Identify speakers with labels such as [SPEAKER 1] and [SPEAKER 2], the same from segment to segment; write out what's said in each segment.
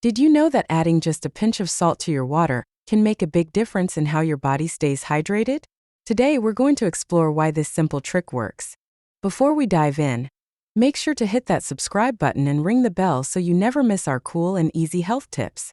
[SPEAKER 1] Did you know that adding just a pinch of salt to your water can make a big difference in how your body stays hydrated? Today, we're going to explore why this simple trick works. Before we dive in, make sure to hit that subscribe button and ring the bell so you never miss our cool and easy health tips.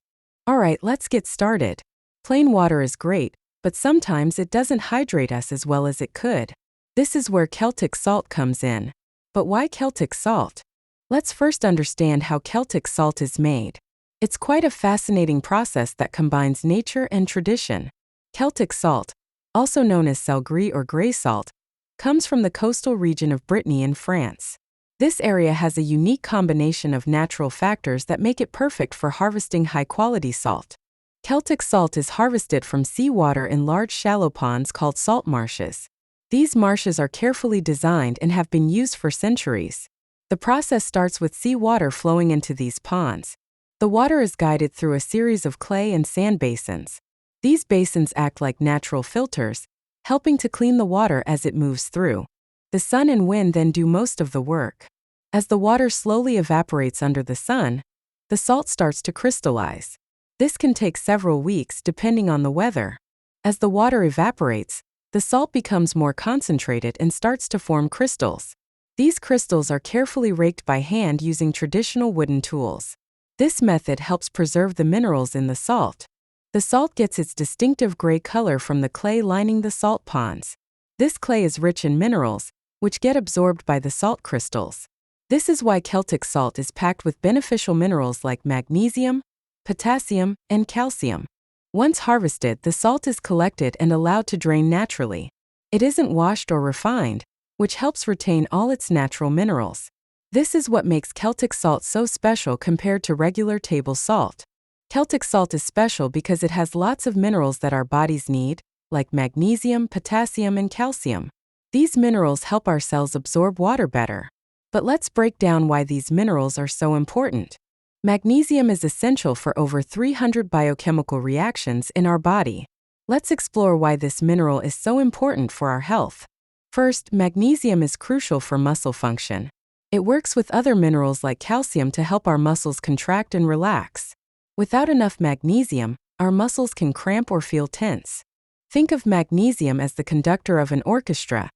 [SPEAKER 1] Alright, let's get started. Plain water is great, but sometimes it doesn't hydrate us as well as it could. This is where Celtic salt comes in. But why Celtic salt? Let's first understand how Celtic salt is made. It's quite a fascinating process that combines nature and tradition. Celtic salt, also known as sel gris or grey salt, comes from the coastal region of Brittany in France. This area has a unique combination of natural factors that make it perfect for harvesting high-quality salt. Celtic salt is harvested from seawater in large shallow ponds called salt marshes. These marshes are carefully designed and have been used for centuries. The process starts with seawater flowing into these ponds. The water is guided through a series of clay and sand basins. These basins act like natural filters, helping to clean the water as it moves through. The sun and wind then do most of the work. As the water slowly evaporates under the sun, the salt starts to crystallize. This can take several weeks depending on the weather. As the water evaporates, the salt becomes more concentrated and starts to form crystals. These crystals are carefully raked by hand using traditional wooden tools. This method helps preserve the minerals in the salt. The salt gets its distinctive gray color from the clay lining the salt ponds. This clay is rich in minerals, which get absorbed by the salt crystals. This is why Celtic salt is packed with beneficial minerals like magnesium, potassium, and calcium. Once harvested, the salt is collected and allowed to drain naturally. It isn't washed or refined, which helps retain all its natural minerals. This is what makes Celtic salt so special compared to regular table salt. Celtic salt is special because it has lots of minerals that our bodies need, like magnesium, potassium, and calcium. These minerals help our cells absorb water better. But let's break down why these minerals are so important. Magnesium is essential for over 300 biochemical reactions in our body. Let's explore why this mineral is so important for our health. First, magnesium is crucial for muscle function. It works with other minerals like calcium to help our muscles contract and relax. Without enough magnesium, our muscles can cramp or feel tense. Think of magnesium as the conductor of an orchestra,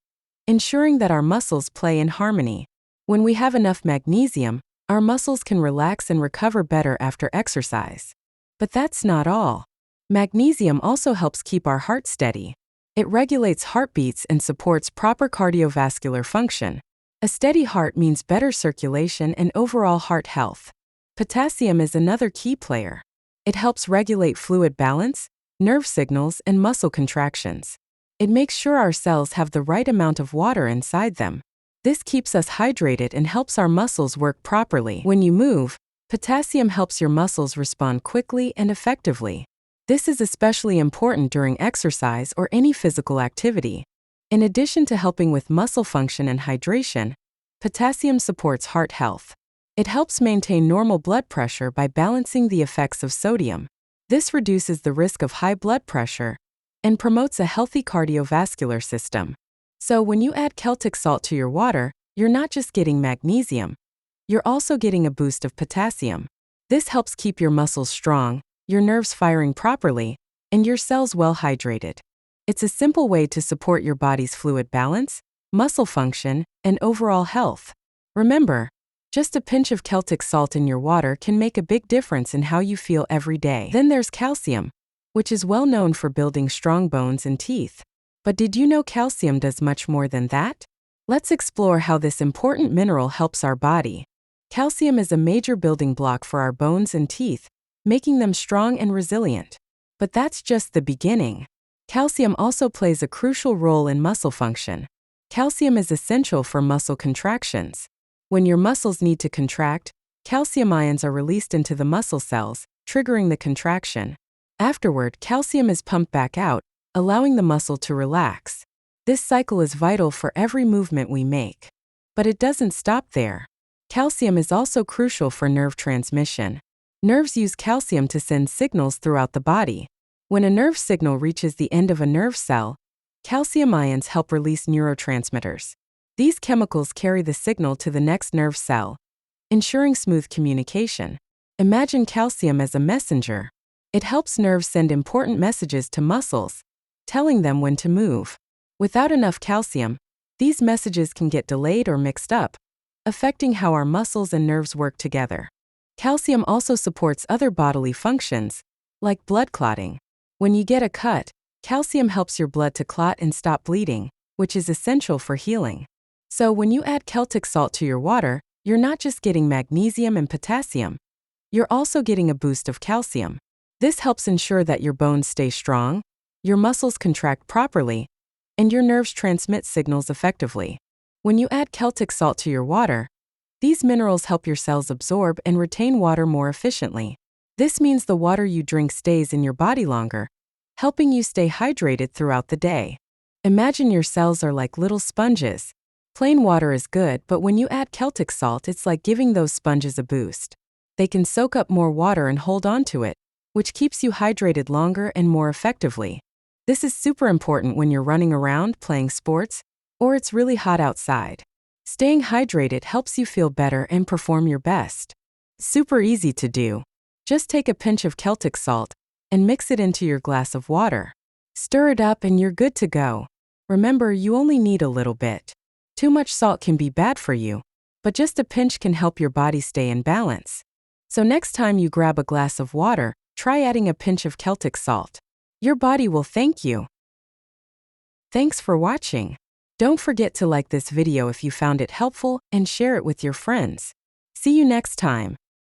[SPEAKER 1] ensuring that our muscles play in harmony. When we have enough magnesium, our muscles can relax and recover better after exercise. But that's not all. Magnesium also helps keep our heart steady. It regulates heartbeats and supports proper cardiovascular function. A steady heart means better circulation and overall heart health. Potassium is another key player. It helps regulate fluid balance, nerve signals, and muscle contractions. It makes sure our cells have the right amount of water inside them. This keeps us hydrated and helps our muscles work properly. When you move, potassium helps your muscles respond quickly and effectively. This is especially important during exercise or any physical activity. In addition to helping with muscle function and hydration, potassium supports heart health. It helps maintain normal blood pressure by balancing the effects of sodium. This reduces the risk of high blood pressure and promotes a healthy cardiovascular system. So when you add Celtic salt to your water, you're not just getting magnesium, you're also getting a boost of potassium. This helps keep your muscles strong, your nerves firing properly, and your cells well hydrated. It's a simple way to support your body's fluid balance, muscle function, and overall health. Remember, just a pinch of Celtic salt in your water can make a big difference in how you feel every day. Then there's calcium, which is well known for building strong bones and teeth. But did you know calcium does much more than that? Let's explore how this important mineral helps our body. Calcium is a major building block for our bones and teeth, making them strong and resilient. But that's just the beginning. Calcium also plays a crucial role in muscle function. Calcium is essential for muscle contractions. When your muscles need to contract, calcium ions are released into the muscle cells, triggering the contraction. Afterward, calcium is pumped back out, allowing the muscle to relax. This cycle is vital for every movement we make. But it doesn't stop there. Calcium is also crucial for nerve transmission. Nerves use calcium to send signals throughout the body. When a nerve signal reaches the end of a nerve cell, calcium ions help release neurotransmitters. These chemicals carry the signal to the next nerve cell, ensuring smooth communication. Imagine calcium as a messenger. It helps nerves send important messages to muscles, telling them when to move. Without enough calcium, these messages can get delayed or mixed up, affecting how our muscles and nerves work together. Calcium also supports other bodily functions, like blood clotting. When you get a cut, calcium helps your blood to clot and stop bleeding, which is essential for healing. So when you add Celtic salt to your water, you're not just getting magnesium and potassium, you're also getting a boost of calcium. This helps ensure that your bones stay strong, your muscles contract properly, and your nerves transmit signals effectively. When you add Celtic salt to your water, these minerals help your cells absorb and retain water more efficiently. This means the water you drink stays in your body longer, helping you stay hydrated throughout the day. Imagine your cells are like little sponges. Plain water is good, but when you add Celtic salt, it's like giving those sponges a boost. They can soak up more water and hold on to it, which keeps you hydrated longer and more effectively. This is super important when you're running around, playing sports, or it's really hot outside. Staying hydrated helps you feel better and perform your best. Super easy to do. Just take a pinch of Celtic salt and mix it into your glass of water. Stir it up and you're good to go. Remember, you only need a little bit. Too much salt can be bad for you, but just a pinch can help your body stay in balance. So next time you grab a glass of water, try adding a pinch of Celtic salt. Your body will thank you. Thanks for watching. Don't forget to like this video if you found it helpful and share it with your friends. See you next time.